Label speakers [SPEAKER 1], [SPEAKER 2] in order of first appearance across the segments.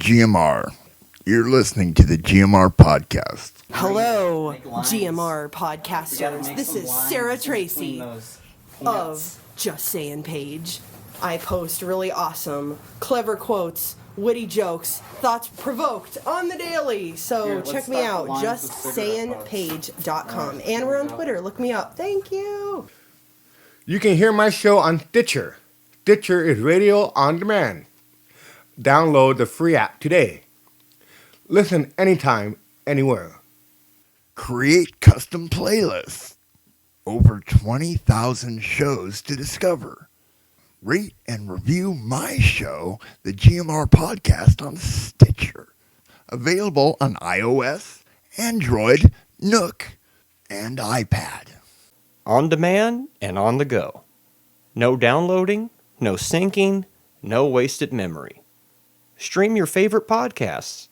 [SPEAKER 1] GMR. You're listening to the GMR Podcast.
[SPEAKER 2] Hello, GMR podcasters. This is Sarah Tracy of Just Saying Page. I post really awesome, clever quotes, witty jokes, thoughts provoked on the daily. So check me out, justsayingpage.com. And we're on Twitter. Look me up. Thank you.
[SPEAKER 3] You can hear my show on Stitcher. Stitcher is radio on demand. Download the free app today. Listen anytime, anywhere.
[SPEAKER 1] Create custom playlists. Over 20,000 shows to discover. Rate and review my show, the GMR Podcast, on Stitcher. Available on iOS, Android, Nook, and iPad.
[SPEAKER 4] On demand and on the go. No downloading, no syncing, no wasted memory. Stream your favorite podcasts.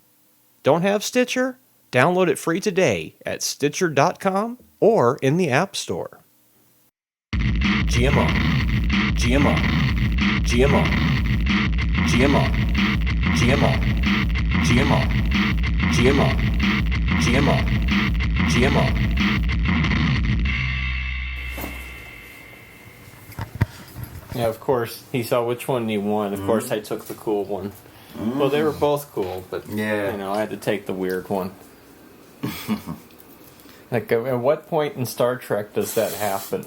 [SPEAKER 4] Don't have Stitcher? Download it free today at Stitcher.com or in the App Store. GMR. GMR. GMR. GMR. GMR. GMR. GMR. GMR. GMR. Yeah, of course, he saw which one he won. Of course, I took the cool one. Well, they were both cool, but, I had to take the weird one. Like, at what point in Star Trek does that happen?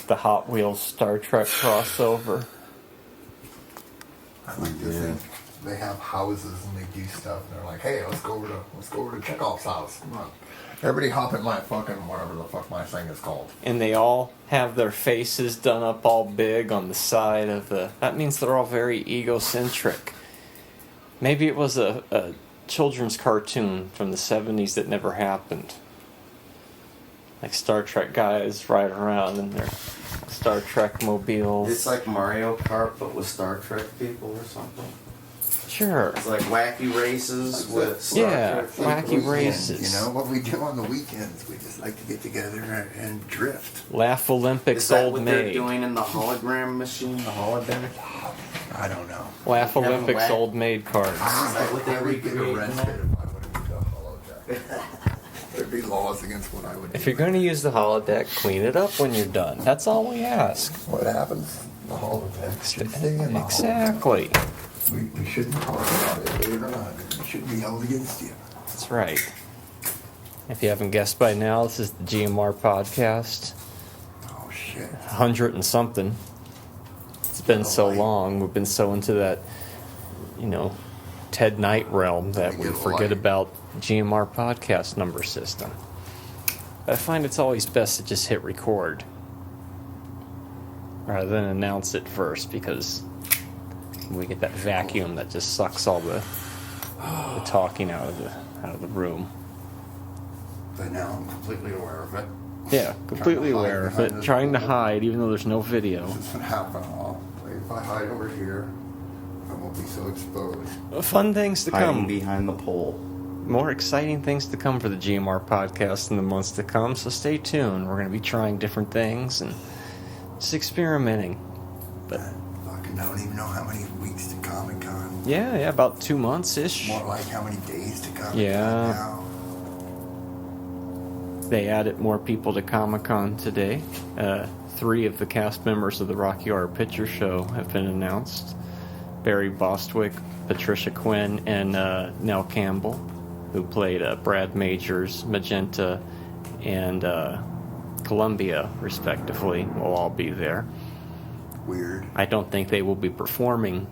[SPEAKER 4] The Hot Wheels Star Trek crossover.
[SPEAKER 1] I like to think they have houses and they do stuff. And they're like, hey, let's go over to Chekhov's house. Come on. Everybody hop in my fucking whatever the fuck my thing is called.
[SPEAKER 4] And they all have their faces done up all big on the side of the... That means they're all very egocentric. Maybe it was a children's cartoon from the 70s that never happened. Like Star Trek guys ride around in their Star Trek mobiles.
[SPEAKER 5] It's like Mario Kart, but with Star Trek people or something.
[SPEAKER 4] Sure.
[SPEAKER 5] It's like wacky races with Star Trek people.
[SPEAKER 4] Wacky races.
[SPEAKER 1] You know, what we do on the weekends, we just like to get together and drift.
[SPEAKER 4] Laugh Olympics
[SPEAKER 5] Is that
[SPEAKER 4] Old
[SPEAKER 5] what
[SPEAKER 4] Maid.
[SPEAKER 5] they're doing in the hologram machine, the holodeck?
[SPEAKER 1] I don't know.
[SPEAKER 4] Laugh Olympics Old Maid cards.
[SPEAKER 5] Is that what they
[SPEAKER 1] I would get
[SPEAKER 5] recreate?
[SPEAKER 1] arrested if I would have used a holodeck. There'd be laws against what I would do.
[SPEAKER 4] If you're going to use the holodeck, clean it up when you're done. That's all we ask.
[SPEAKER 1] What happens? The holodeck should stay in the
[SPEAKER 4] Exactly.
[SPEAKER 1] holodeck. We shouldn't talk about it, believe it or not. It shouldn't be held against you.
[SPEAKER 4] That's right. If you haven't guessed by now, this is the GMR Podcast.
[SPEAKER 1] Oh, shit.
[SPEAKER 4] 100 and something. It's been so long. We've been so into that, Ted Knight realm that we forget about GMR Podcast number system. But I find it's always best to just hit record rather than announce it first, because we get that vacuum that just sucks all the talking out of the room.
[SPEAKER 1] But now I'm completely aware of it.
[SPEAKER 4] Yeah, completely aware of it. Trying to hide, even though there's no video.
[SPEAKER 1] This is what happened. If I hide over here, I won't be so exposed.
[SPEAKER 4] Fun things to
[SPEAKER 5] Hiding
[SPEAKER 4] come.
[SPEAKER 5] behind the pole.
[SPEAKER 4] More exciting things to come for the GMR Podcast in the months to come, so stay tuned. We're going to be trying different things and just experimenting. But
[SPEAKER 1] I fucking don't even know how many weeks to ComiCon.
[SPEAKER 4] yeah, about 2 months-ish.
[SPEAKER 1] More like how many days to ComiCon
[SPEAKER 4] Yeah.
[SPEAKER 1] now.
[SPEAKER 4] They added more people to ComiCon today. 3 of the cast members of the Rocky Horror Picture Show have been announced. Barry Bostwick, Patricia Quinn, and Nell Campbell, who played Brad Majors, Magenta, and Columbia, respectively, will all be there.
[SPEAKER 1] Weird.
[SPEAKER 4] I don't think they will be performing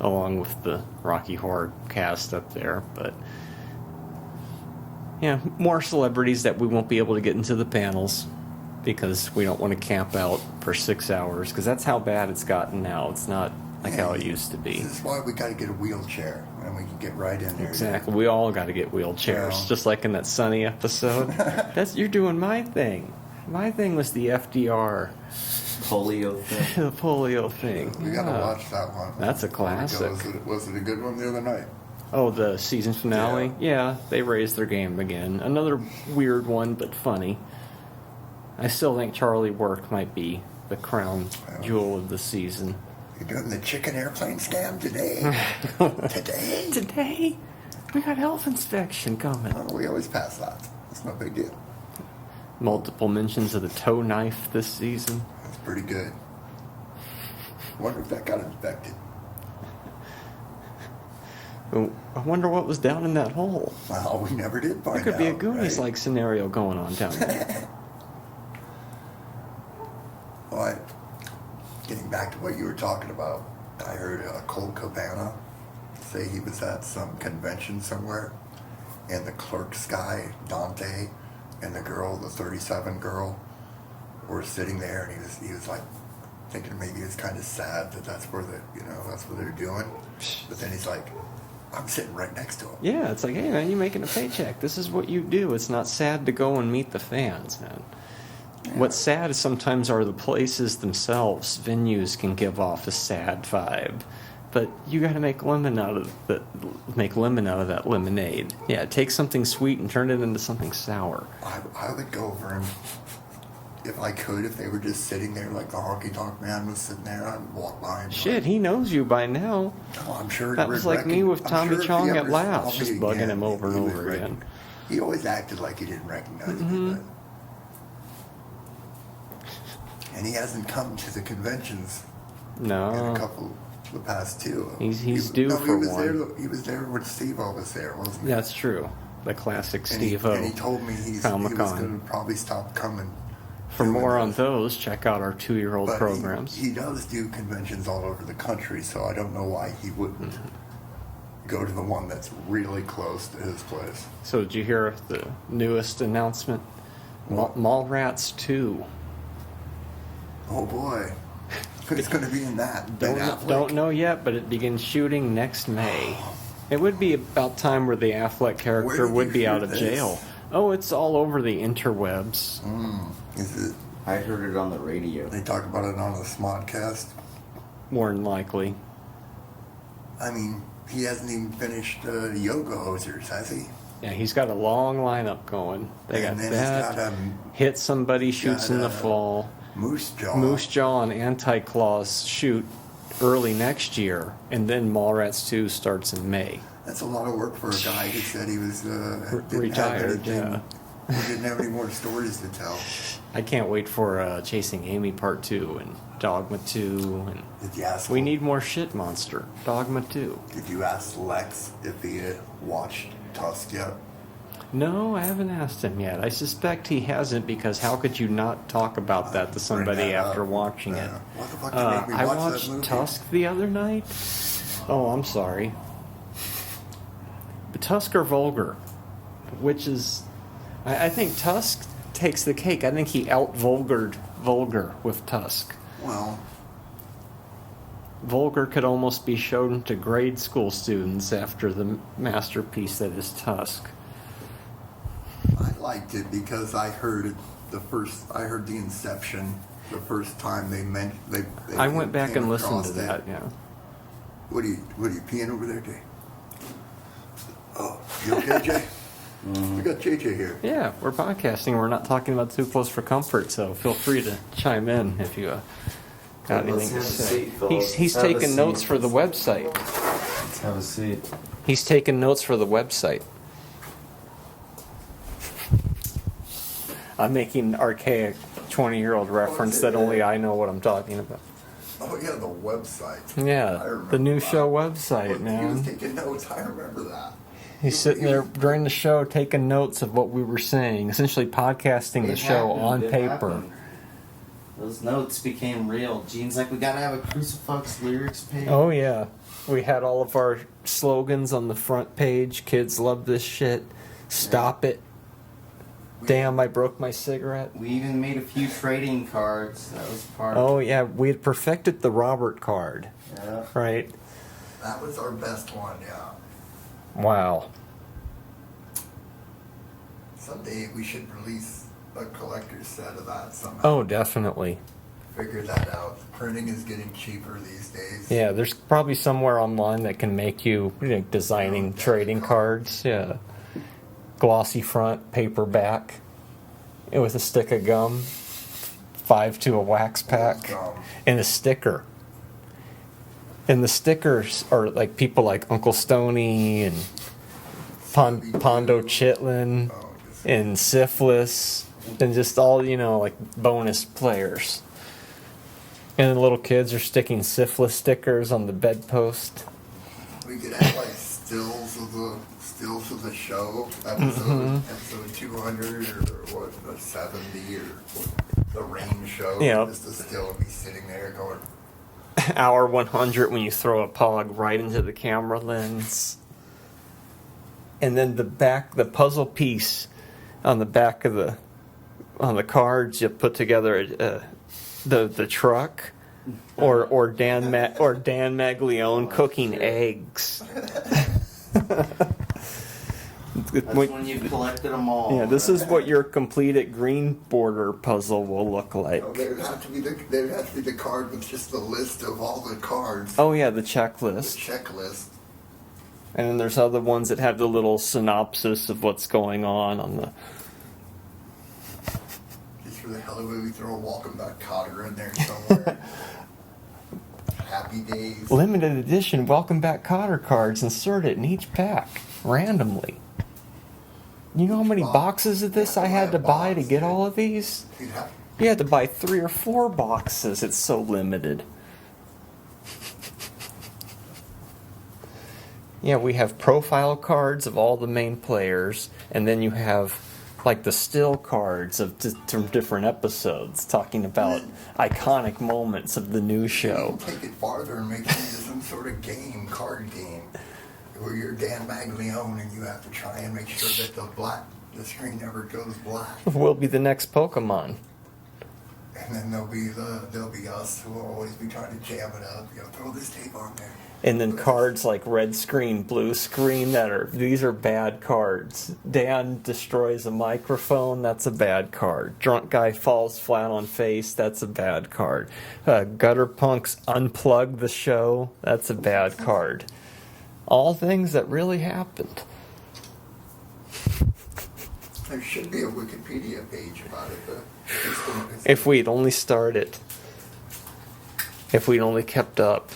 [SPEAKER 4] along with the Rocky Horror cast up there, but yeah, more celebrities that we won't be able to get into the panels because we don't want to camp out for 6 hours, because that's how bad it's gotten now. It's not like how it used to be.
[SPEAKER 1] This is why we got to get a wheelchair, and we can get right in there.
[SPEAKER 4] Exactly. We all got to get wheelchairs,
[SPEAKER 1] Yeah.
[SPEAKER 4] just like in that Sunny episode. You're doing my thing. My thing was the FDR,
[SPEAKER 5] Polio thing.
[SPEAKER 4] the polio thing.
[SPEAKER 1] We got to
[SPEAKER 4] Yeah.
[SPEAKER 1] watch that one.
[SPEAKER 4] That's a classic.
[SPEAKER 1] Was it a good one the other night?
[SPEAKER 4] Oh, the season finale? Yeah, they raised their game again. Another weird one, but funny. I still think Charlie Work might be the crown jewel of the season.
[SPEAKER 1] You're doing the chicken airplane scam today? Today?
[SPEAKER 4] Today? We got health inspection coming.
[SPEAKER 1] Oh, we always pass that. It's no big deal.
[SPEAKER 4] Multiple mentions of the toe knife this season.
[SPEAKER 1] That's pretty good. Wonder if that got infected.
[SPEAKER 4] Oh, I wonder what was down in that hole.
[SPEAKER 1] Well, we never did find out.
[SPEAKER 4] There could be a Goonies-like
[SPEAKER 1] right?
[SPEAKER 4] scenario going on down there.
[SPEAKER 1] Well, getting back to what you were talking about, I heard Cole Cabana say he was at some convention somewhere, and the Clerks guy, Dante, and the girl, the 37 girl, were sitting there, and he was like thinking maybe it's kind of sad that that's where that's what they're doing. But then he's like, I'm sitting right next to him.
[SPEAKER 4] Yeah, it's like, hey man, you're making a paycheck. This is what you do. It's not sad to go and meet the fans, man. Yeah. What's sad is sometimes are the places themselves. Venues can give off a sad vibe, but you got to make lemon out of that lemonade. Yeah, take something sweet and turn it into something sour.
[SPEAKER 1] I would go over and, if I could, if they were just sitting there like the honky tonk man was sitting there, I'd walk by him.
[SPEAKER 4] Shit, he knows you by now.
[SPEAKER 1] Oh, I'm sure.
[SPEAKER 4] That was like me with Tommy
[SPEAKER 1] sure
[SPEAKER 4] Chong at
[SPEAKER 1] saw
[SPEAKER 4] Laughs,
[SPEAKER 1] me
[SPEAKER 4] just bugging him over and
[SPEAKER 1] he
[SPEAKER 4] over again.
[SPEAKER 1] He always acted like he didn't recognize me, but. And he hasn't come to the conventions.
[SPEAKER 4] No.
[SPEAKER 1] In a couple, the past two.
[SPEAKER 4] He's due for one.
[SPEAKER 1] He was there when Steve-O was there, wasn't he?
[SPEAKER 4] That's true. The classic Steve-O.
[SPEAKER 1] And he told me he was going to probably stop coming.
[SPEAKER 4] For more on those, check out our 2-year-old programs.
[SPEAKER 1] He does do conventions all over the country, so I don't know why he wouldn't go to the one that's really close to his place.
[SPEAKER 4] So did you hear the newest announcement? Mallrats 2.
[SPEAKER 1] Oh boy. Who's going to be in that?
[SPEAKER 4] Don't know yet, but it begins shooting next May. It would be about time where the Affleck character would be out of jail. Oh, it's all over the interwebs.
[SPEAKER 1] Is it?
[SPEAKER 5] I heard it on the radio.
[SPEAKER 1] They talk about it on the Smodcast.
[SPEAKER 4] More than likely.
[SPEAKER 1] I mean, he hasn't even finished Yoga Hosers, has he?
[SPEAKER 4] Yeah, he's got a long lineup going. They got that. Hit Somebody shoots in the fall.
[SPEAKER 1] Moose Jaw
[SPEAKER 4] and Anti-Claus shoot early next year, and then Mallrats 2 starts in May.
[SPEAKER 1] That's a lot of work for a guy who said he was
[SPEAKER 4] retired. Yeah,
[SPEAKER 1] he didn't have any more stories to tell.
[SPEAKER 4] I can't wait for Chasing Amy Part 2 and Dogma 2. And
[SPEAKER 1] did you ask?
[SPEAKER 4] We need more shit monster. Dogma 2.
[SPEAKER 1] Did you ask Lex if he had watched Tusk yet?
[SPEAKER 4] No, I haven't asked him yet. I suspect he hasn't, because how could you not talk about that to somebody after watching it?
[SPEAKER 1] What the fuck did you make me watch
[SPEAKER 4] I watched
[SPEAKER 1] that movie?
[SPEAKER 4] Tusk the other night. Oh, I'm sorry. But Tusk or Vulgar, which is, I think Tusk takes the cake. I think he out-vulgared Vulgar with Tusk.
[SPEAKER 1] Well,
[SPEAKER 4] Vulgar could almost be shown to grade school students after the masterpiece that is Tusk.
[SPEAKER 1] I liked it because I heard the inception the first time they
[SPEAKER 4] I went back and listened to that. Yeah.
[SPEAKER 1] What are you peeing over there, Jay? Oh, you okay, Jay? We got JJ here.
[SPEAKER 4] Yeah, we're podcasting. We're not talking about Too Close for Comfort, so feel free to chime in if you got anything to say. He's taking notes for the website.
[SPEAKER 5] Let's have a seat.
[SPEAKER 4] He's taking notes for the website. I'm making an archaic 20-year-old reference that only I know what I'm talking about.
[SPEAKER 1] Oh yeah, the website.
[SPEAKER 4] Yeah, the new show website,
[SPEAKER 1] man. He was
[SPEAKER 4] man.
[SPEAKER 1] taking notes. I remember that.
[SPEAKER 4] He's sitting there during the show taking notes of what we were saying, essentially podcasting the show on paper.
[SPEAKER 5] Those notes became real. Gene's like, we gotta have a Crucifix lyrics page.
[SPEAKER 4] Oh yeah, we had all of our slogans on the front page. Kids love this shit. Stop it. Damn, I broke my cigarette.
[SPEAKER 5] We even made a few trading cards. That was part of it.
[SPEAKER 4] Oh yeah, we had perfected the Robert card.
[SPEAKER 5] Yeah.
[SPEAKER 4] Right.
[SPEAKER 1] That was our best one, yeah.
[SPEAKER 4] Wow.
[SPEAKER 1] Someday we should release a collector's set of that somehow.
[SPEAKER 4] Oh, definitely.
[SPEAKER 1] Figure that out. Printing is getting cheaper these days.
[SPEAKER 4] Yeah, there's probably somewhere online that can make you designing trading cards. Yeah. Glossy front, paperback, with a stick of gum, 5 to a wax pack, and a sticker. And the stickers are like people like Uncle Stoney and Pondo Chitlin and Syphilis and just all, like bonus players. And the little kids are sticking Syphilis stickers on the bedpost.
[SPEAKER 1] We could have like stills of the show, episode 200 or what, the 70 or the rain show.
[SPEAKER 4] Yeah.
[SPEAKER 1] Just a still and be sitting there going.
[SPEAKER 4] Hour 100 when you throw a pog right into the camera lens. And then the puzzle piece on the back of the cards, you put together the truck or Dan Maglione cooking eggs.
[SPEAKER 5] That's when you collected them all.
[SPEAKER 4] Yeah, this is what your completed green border puzzle will look like.
[SPEAKER 1] Oh, there'd have to be the card with just the list of all the cards.
[SPEAKER 4] Oh yeah, the
[SPEAKER 1] The
[SPEAKER 4] checklist.
[SPEAKER 1] checklist.
[SPEAKER 4] And then there's other ones that have the little synopsis of what's going on the.
[SPEAKER 1] Just for the hell of it, we throw a Welcome Back Cotter in there somewhere. Happy Days.
[SPEAKER 4] Limited edition Welcome Back Cotter cards inserted in each pack randomly. You know how many boxes of this I had to buy to get all of these? You had to buy 3 or 4 boxes. It's so limited. Yeah, we have profile cards of all the main players, and then you have like the still cards from different episodes talking about iconic moments of the new show.
[SPEAKER 1] Take it farther and make it into some sort of card game, where you're Dan Maglione and you have to try and make sure that the screen never goes black.
[SPEAKER 4] We'll be the next Pokemon.
[SPEAKER 1] And then there'll be us who will always be trying to jam it up. Throw this tape on there.
[SPEAKER 4] And then cards like red screen, blue screen, these are bad cards. Dan destroys a microphone, that's a bad card. Drunk guy falls flat on face, that's a bad card. Gutter punks unplug the show, that's a bad card. All things that really happened.
[SPEAKER 1] There should be a Wikipedia page about it, but
[SPEAKER 4] If we'd only started. If we'd only kept up.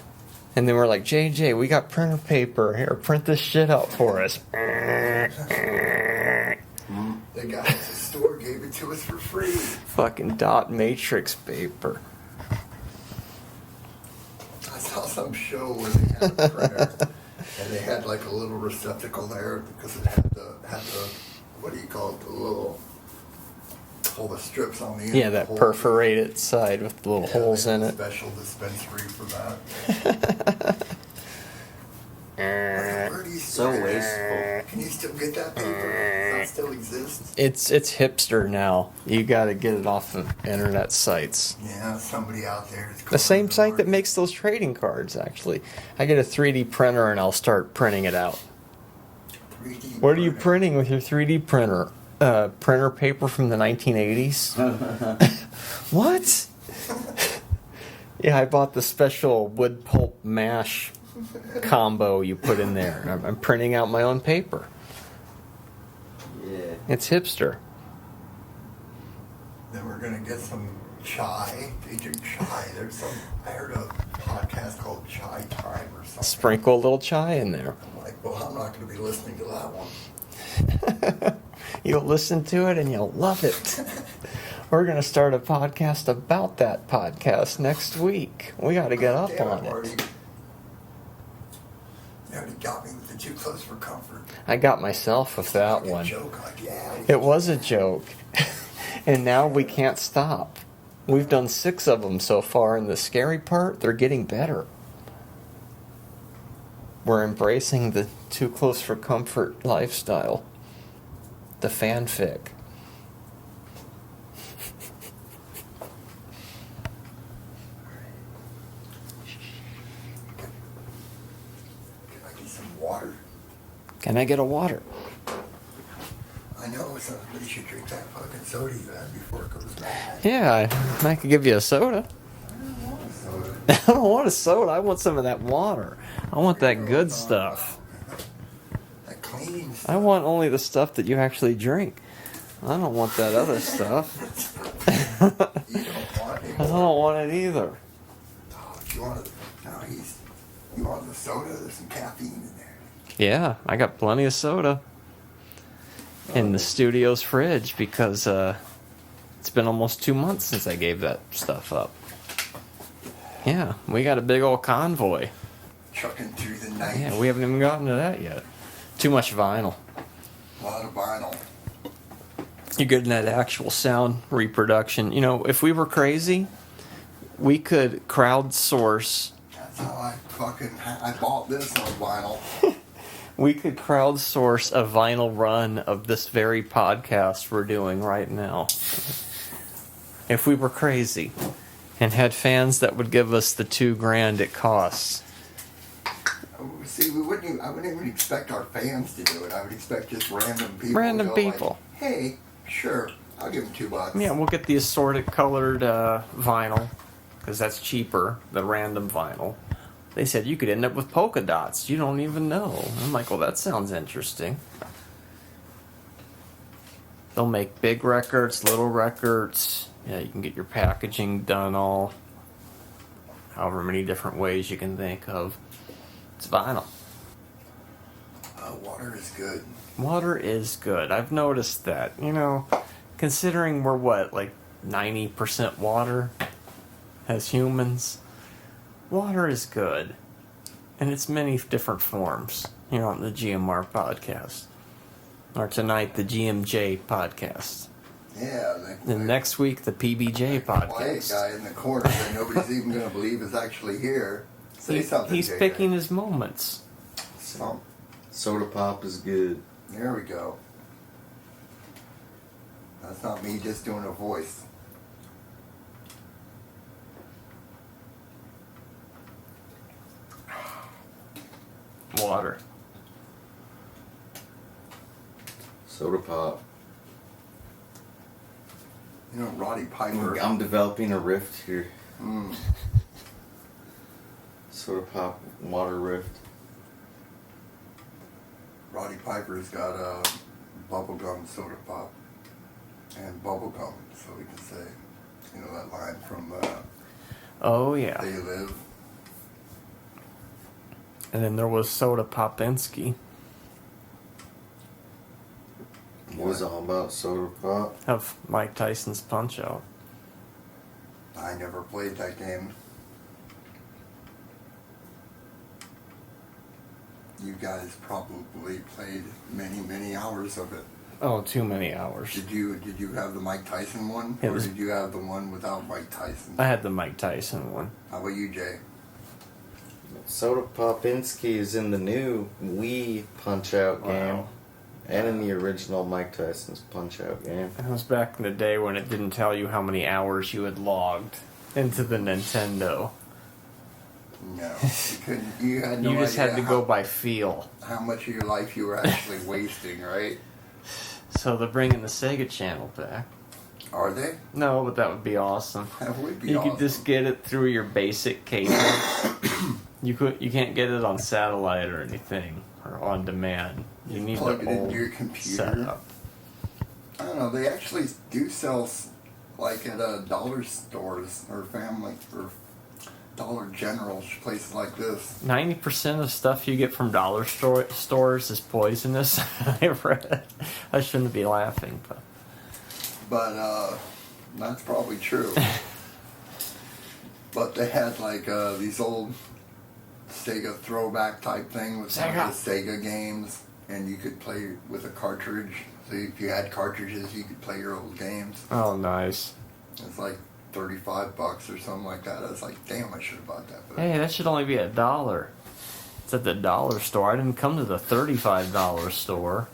[SPEAKER 4] And then we're like, JJ, we got printer paper. Here, print this shit out for us.
[SPEAKER 1] the guy at the store gave it to us for free.
[SPEAKER 4] Fucking dot matrix paper.
[SPEAKER 1] I saw some show where they had a printer and they had like a little receptacle there because it had the what do you call it, all the strips on the end.
[SPEAKER 4] Yeah, that perforated side with the little holes in it.
[SPEAKER 1] Special dispensary for that. Where do you
[SPEAKER 5] So
[SPEAKER 1] still-
[SPEAKER 5] wasteful.
[SPEAKER 1] Can you still get that paper? Does that still exist?
[SPEAKER 4] It's hipster now. You got to get it off of internet sites.
[SPEAKER 1] Yeah, somebody out there is
[SPEAKER 4] The same
[SPEAKER 1] calling
[SPEAKER 4] site that
[SPEAKER 1] market.
[SPEAKER 4] makes those trading cards, actually. I get a 3D printer and I'll start printing it out.
[SPEAKER 1] 3D
[SPEAKER 4] What are you
[SPEAKER 1] printer.
[SPEAKER 4] printing with your 3D printer? Printer paper from the 1980s? What? Yeah, I bought the special wood pulp mash combo you put in there. And I'm printing out my own paper.
[SPEAKER 5] Yeah.
[SPEAKER 4] It's hipster.
[SPEAKER 1] Then we're gonna get some chai. They drink chai. I heard a podcast called Chai Time or something.
[SPEAKER 4] Sprinkle a little chai in there.
[SPEAKER 1] I'm like, well, I'm not gonna be listening to that one.
[SPEAKER 4] You'll listen to it and you'll love it. We're going to start a podcast about that podcast next week. We got to get up
[SPEAKER 1] Damn
[SPEAKER 4] on
[SPEAKER 1] Marty.
[SPEAKER 4] it.
[SPEAKER 1] You already got me with the too close for comfort.
[SPEAKER 4] I got myself with that
[SPEAKER 1] Like a
[SPEAKER 4] one.
[SPEAKER 1] joke, like, yeah.
[SPEAKER 4] It was a joke. And now we can't stop. We've done 6 of them so far, and the scary part, they're getting better. We're embracing the too close for comfort lifestyle. The fanfic.
[SPEAKER 1] Can I get some water?
[SPEAKER 4] Can I get a water?
[SPEAKER 1] I know somebody should drink that fucking soda you had before it goes bad.
[SPEAKER 4] Yeah, I could give you a soda.
[SPEAKER 1] Soda.
[SPEAKER 4] I don't want a soda. I want some of that water. I want that good stuff.
[SPEAKER 1] That clean stuff.
[SPEAKER 4] I want only the stuff that you actually drink. I don't want that other stuff.
[SPEAKER 1] You don't want it.
[SPEAKER 4] I don't want it either.
[SPEAKER 1] Oh, if you want it. No, soda. There's some caffeine in there.
[SPEAKER 4] Yeah, I got plenty of soda in the studio's fridge because it's been almost 2 months since I gave that stuff up. Yeah, we got a big old convoy.
[SPEAKER 1] Trucking through the night.
[SPEAKER 4] Yeah, we haven't even gotten to that yet. Too much vinyl.
[SPEAKER 1] A lot of vinyl.
[SPEAKER 4] You're getting that actual sound reproduction. You know, if we were crazy, we could crowdsource.
[SPEAKER 1] That's how I bought this on vinyl.
[SPEAKER 4] We could crowdsource a vinyl run of this very podcast we're doing right now. If we were crazy and had fans that would give us the $2,000 it costs.
[SPEAKER 1] See, I wouldn't even expect our fans to do it. I would expect just random people.
[SPEAKER 4] Random
[SPEAKER 1] to go
[SPEAKER 4] people.
[SPEAKER 1] Like, hey, sure, I'll give them $2.
[SPEAKER 4] Yeah, we'll get the assorted colored vinyl because that's cheaper than random vinyl. They said you could end up with polka dots. You don't even know. I'm like, well, that sounds interesting. They'll make big records, little records. Yeah, you can get your packaging done all however many different ways you can think of. It's vinyl.
[SPEAKER 1] Water is good.
[SPEAKER 4] Water is good. I've noticed that. You know, considering we're what, like 90% water as humans, water is good. And it's many different forms here on the GMR Podcast. Or tonight, the GMJ Podcast.
[SPEAKER 1] Yeah.
[SPEAKER 4] And next week, the PBJ
[SPEAKER 1] Quiet
[SPEAKER 4] Podcast.
[SPEAKER 1] guy in the corner that nobody's even going to believe is actually here. Say something,
[SPEAKER 4] He's
[SPEAKER 1] JJ.
[SPEAKER 4] picking his moments.
[SPEAKER 5] Soda pop is good.
[SPEAKER 1] There we go. That's not me just doing a voice.
[SPEAKER 4] Water.
[SPEAKER 5] Soda pop.
[SPEAKER 1] You know, Roddy Piper.
[SPEAKER 5] I'm developing a rift here.
[SPEAKER 1] Mm.
[SPEAKER 5] Soda pop, water rift.
[SPEAKER 1] Roddy Piper's got a bubblegum soda pop and bubblegum, so we can say, you know, that line from
[SPEAKER 4] Oh, yeah.
[SPEAKER 1] They Live.
[SPEAKER 4] And then there was Soda Popinski
[SPEAKER 5] What was all about soda pop?
[SPEAKER 4] of Mike Tyson's Punch-Out.
[SPEAKER 1] I never played that game. You guys probably played many hours of it.
[SPEAKER 4] Oh, too many hours.
[SPEAKER 1] Did you have the Mike Tyson one,
[SPEAKER 4] It
[SPEAKER 1] or
[SPEAKER 4] was-
[SPEAKER 1] did you have the one without Mike Tyson?
[SPEAKER 4] I had the Mike Tyson one.
[SPEAKER 1] How about you, Jay?
[SPEAKER 5] Soda Popinski is in the new Wii Punch-Out game.
[SPEAKER 4] Wow.
[SPEAKER 5] And in the original Mike Tyson's Punch-Out game.
[SPEAKER 4] It was back in the day when it didn't tell you how many hours you had logged into the Nintendo.
[SPEAKER 1] No, you couldn't. You had no
[SPEAKER 4] You just
[SPEAKER 1] idea
[SPEAKER 4] had to go by feel.
[SPEAKER 1] how much of your life you were actually wasting, right?
[SPEAKER 4] So they're bringing the Sega Channel back.
[SPEAKER 1] Are they?
[SPEAKER 4] No, but that would be awesome.
[SPEAKER 1] That would be
[SPEAKER 4] You
[SPEAKER 1] awesome.
[SPEAKER 4] could just get it through your basic cable. You can't get it on satellite or anything or on demand. You need
[SPEAKER 1] plug
[SPEAKER 4] the
[SPEAKER 1] it into
[SPEAKER 4] whole
[SPEAKER 1] your computer.
[SPEAKER 4] setup.
[SPEAKER 1] I don't know. They actually do sell like at dollar stores or family or Dollar General places like this.
[SPEAKER 4] 90% of stuff you get from dollar stores is poisonous. I read. I shouldn't be laughing,
[SPEAKER 1] But that's probably true. But they had like these old Sega throwback type thing with some of the Sega games, and you could play with a cartridge. So if you had cartridges, you could play your old games.
[SPEAKER 4] Oh, nice.
[SPEAKER 1] It's like $35 or something like that. I was like, damn, I should have bought that. But
[SPEAKER 4] Hey, that should only be $1. It's at the dollar store. I didn't come to the $35 store.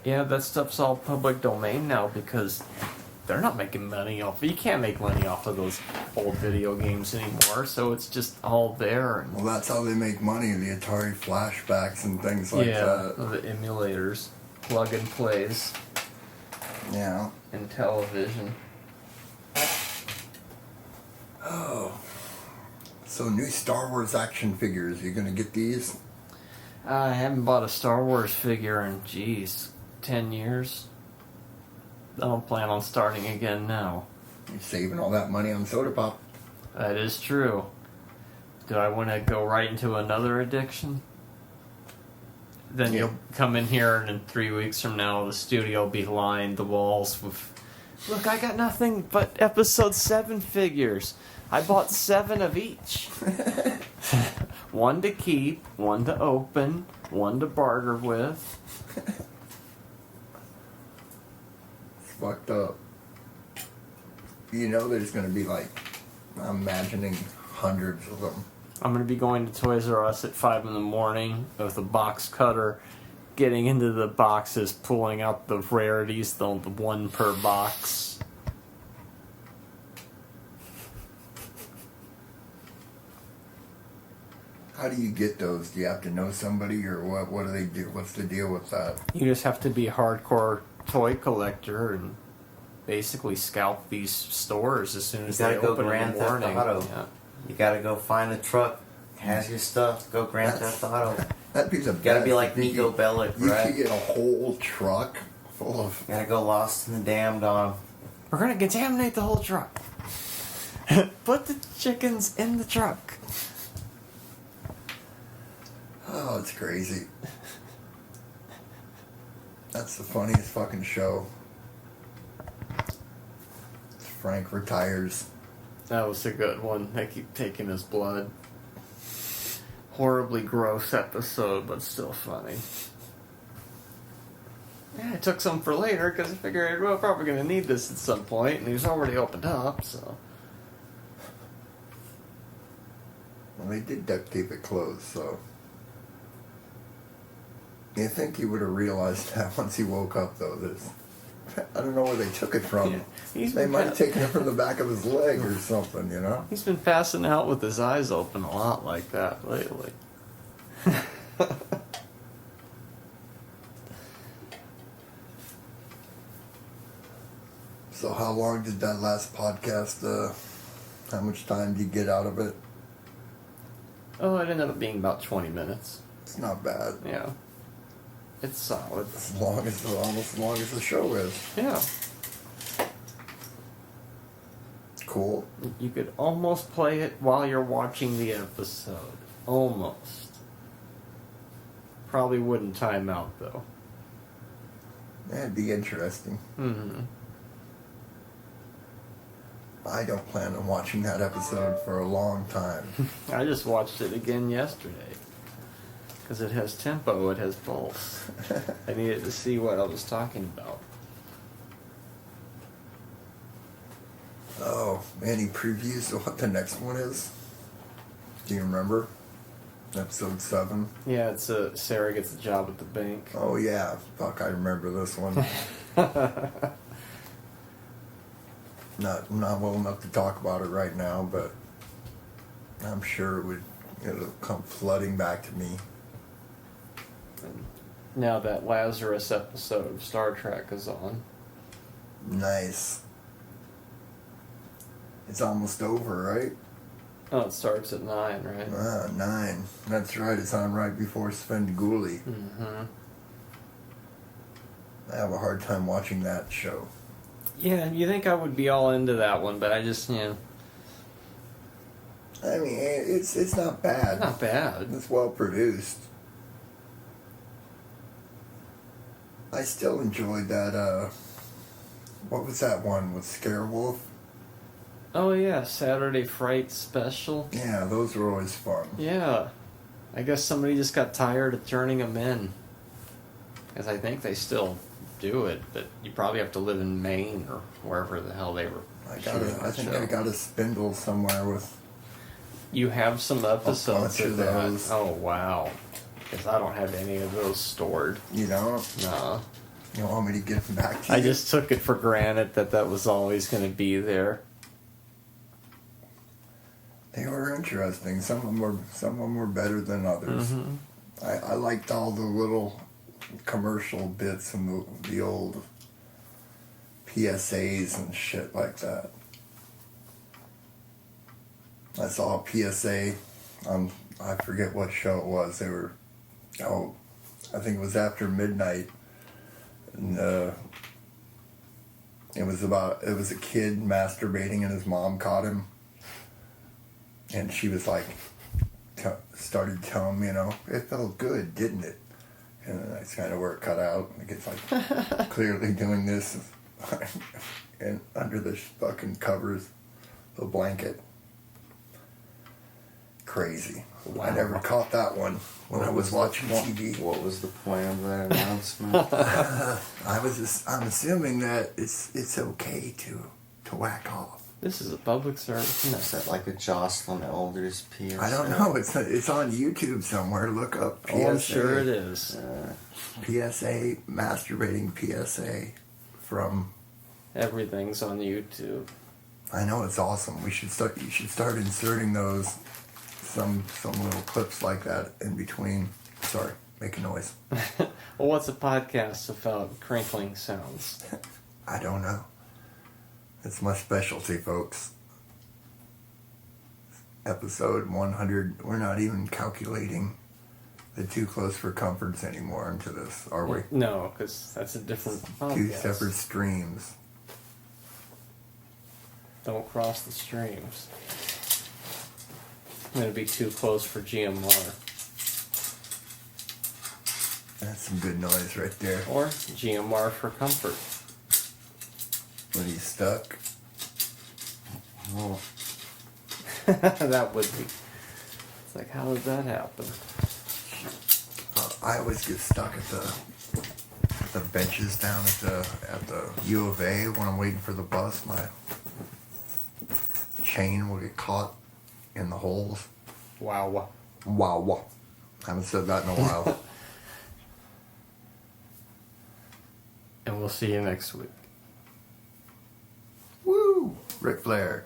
[SPEAKER 4] Yeah, that stuff's all public domain now because they're not making money off. You can't make money off of those old video games anymore, so it's just all there.
[SPEAKER 1] well, that's how they make money, the Atari flashbacks and things like that.
[SPEAKER 4] the emulators, plug and plays,
[SPEAKER 1] Yeah.
[SPEAKER 4] and television.
[SPEAKER 1] Oh. So new Star Wars action figures. You gonna get these?
[SPEAKER 4] I haven't bought a Star Wars figure in, 10 years. I don't plan on starting again now.
[SPEAKER 1] You saving all that money on soda pop?
[SPEAKER 4] That is true. Do I want to go right into another addiction? Then you'll come in here, and in 3 weeks from now, the studio will be lined the walls with, look, I got nothing but episode 7 figures. I bought 7 of each. 1 to keep, 1 to open, 1 to barter with.
[SPEAKER 1] It's fucked up. You know there's going to be like, I'm imagining hundreds of them.
[SPEAKER 4] I'm going to be going to Toys R Us at 5 in the morning with a box cutter, getting into the boxes, pulling out the rarities, the 1 per box.
[SPEAKER 1] How do you get those? Do you have to know somebody, or what? What do they do? What's the deal with that?
[SPEAKER 4] You just have to be a hardcore toy collector and basically scalp these stores as soon as they open in the morning. Yeah.
[SPEAKER 5] You gotta go find a truck, has your stuff, go Grand Theft Auto.
[SPEAKER 1] That'd be the
[SPEAKER 5] Gotta
[SPEAKER 1] best.
[SPEAKER 5] be like Nico Bellic,
[SPEAKER 1] You
[SPEAKER 5] right?
[SPEAKER 1] could get a whole truck full of...
[SPEAKER 5] Gotta go Lost in the Damned on 'em.
[SPEAKER 4] We're going to contaminate the whole truck. Put the chickens in the truck.
[SPEAKER 1] Oh, it's crazy. That's the funniest fucking show. Frank retires.
[SPEAKER 4] That was a good one. They keep taking his blood. Horribly gross episode, but still funny. Yeah, I took some for later because I figured, well, probably going to need this at some point, and he's already opened up, so.
[SPEAKER 1] Well, they did duct tape it closed, so... You think he would have realized that once he woke up, though. I don't know where they took it from.
[SPEAKER 4] Yeah,
[SPEAKER 1] They might have taken it from the back of his leg or something, you know?
[SPEAKER 4] He's been passing out with his eyes open a lot like that lately.
[SPEAKER 1] So how long did that last podcast, how much time did you get out of it?
[SPEAKER 4] Oh, it ended up being about 20 minutes.
[SPEAKER 1] It's not bad.
[SPEAKER 4] Yeah. It's solid.
[SPEAKER 1] Almost as long as the show is.
[SPEAKER 4] Yeah.
[SPEAKER 1] Cool.
[SPEAKER 4] You could almost play it while you're watching the episode. Almost. Probably wouldn't time out, though.
[SPEAKER 1] That'd be interesting.
[SPEAKER 4] Mm-hmm.
[SPEAKER 1] I don't plan on watching that episode for a long time.
[SPEAKER 4] I just watched it again yesterday. Because it has tempo, it has pulse. I needed to see what I was talking about.
[SPEAKER 1] Oh, any previews of what the next one is? Do you remember? Episode 7?
[SPEAKER 4] Yeah, it's Sarah gets a job at the bank.
[SPEAKER 1] Oh yeah, fuck, I remember this one. Not well enough to talk about it right now, but I'm sure it'll come flooding back to me.
[SPEAKER 4] And now that Lazarus episode of Star Trek is on.
[SPEAKER 1] Nice. It's almost over, right?
[SPEAKER 4] Oh, it starts at 9, right?
[SPEAKER 1] 9. That's right, it's on right before Svengoolie.
[SPEAKER 4] Mm-hmm.
[SPEAKER 1] I have a hard time watching that show.
[SPEAKER 4] Yeah, you think I would be all into that one, but I just,
[SPEAKER 1] I mean, it's not bad.
[SPEAKER 4] Not bad.
[SPEAKER 1] It's well produced. I still enjoyed that, what was that one with Scarewolf?
[SPEAKER 4] Oh, yeah, Saturday Fright Special.
[SPEAKER 1] Yeah, those were always fun.
[SPEAKER 4] Yeah. I guess somebody just got tired of turning them in. Because I think they still do it, but you probably have to live in Maine or wherever the hell they were.
[SPEAKER 1] I think I got a spindle somewhere with...
[SPEAKER 4] You have some episodes
[SPEAKER 1] bunch
[SPEAKER 4] of
[SPEAKER 1] of
[SPEAKER 4] that.
[SPEAKER 1] those.
[SPEAKER 4] Oh, wow. Because I don't have any of those stored.
[SPEAKER 1] You don't?
[SPEAKER 4] No.
[SPEAKER 1] You want me to get them back to you?
[SPEAKER 4] I just took it for granted that was always going to be there.
[SPEAKER 1] They were interesting. Some of them were better than others.
[SPEAKER 4] Mm-hmm.
[SPEAKER 1] I liked all the little commercial bits and the old PSAs and shit like that. I saw a PSA on, I forget what show it was. They were, I think it was after midnight. And it was a kid masturbating and his mom caught him. And she was like, started telling me, it felt good, didn't it? And that's kind of where it cut out. It gets like clearly doing this and under the fucking covers, the blanket. Crazy. Wow. I never caught that one when I was watching TV.
[SPEAKER 5] What was the point of that announcement?
[SPEAKER 1] I'm assuming that it's okay to whack off.
[SPEAKER 4] This is a public service.
[SPEAKER 5] Is that like a Jocelyn Elders PSA?
[SPEAKER 1] I don't know. It's on YouTube somewhere. Look up PSA.
[SPEAKER 4] Oh, I'm sure it is.
[SPEAKER 1] PSA, masturbating PSA from...
[SPEAKER 4] Everything's on YouTube.
[SPEAKER 1] I know, it's awesome. You should start inserting those, some little clips like that in between. Sorry, make a noise.
[SPEAKER 4] Well, what's a podcast about crinkling sounds?
[SPEAKER 1] I don't know. It's my specialty, folks. Episode 100. We're not even calculating the Too Close for Comforts anymore into this, are we?
[SPEAKER 4] No, because that's a different podcast.
[SPEAKER 1] Two separate streams.
[SPEAKER 4] Don't cross the streams. I'm going to be too close for GMR.
[SPEAKER 1] That's some good noise right there.
[SPEAKER 4] Or GMR for comfort.
[SPEAKER 1] When he's stuck.
[SPEAKER 5] Oh.
[SPEAKER 4] That would be. It's like, how does that happen?
[SPEAKER 1] I always get stuck at the benches down at the U of A when I'm waiting for the bus. My chain will get caught in the holes.
[SPEAKER 4] Wow.
[SPEAKER 1] Wow. Haven't said that in a while.
[SPEAKER 4] And we'll see you next week.
[SPEAKER 1] Woo! Ric Flair.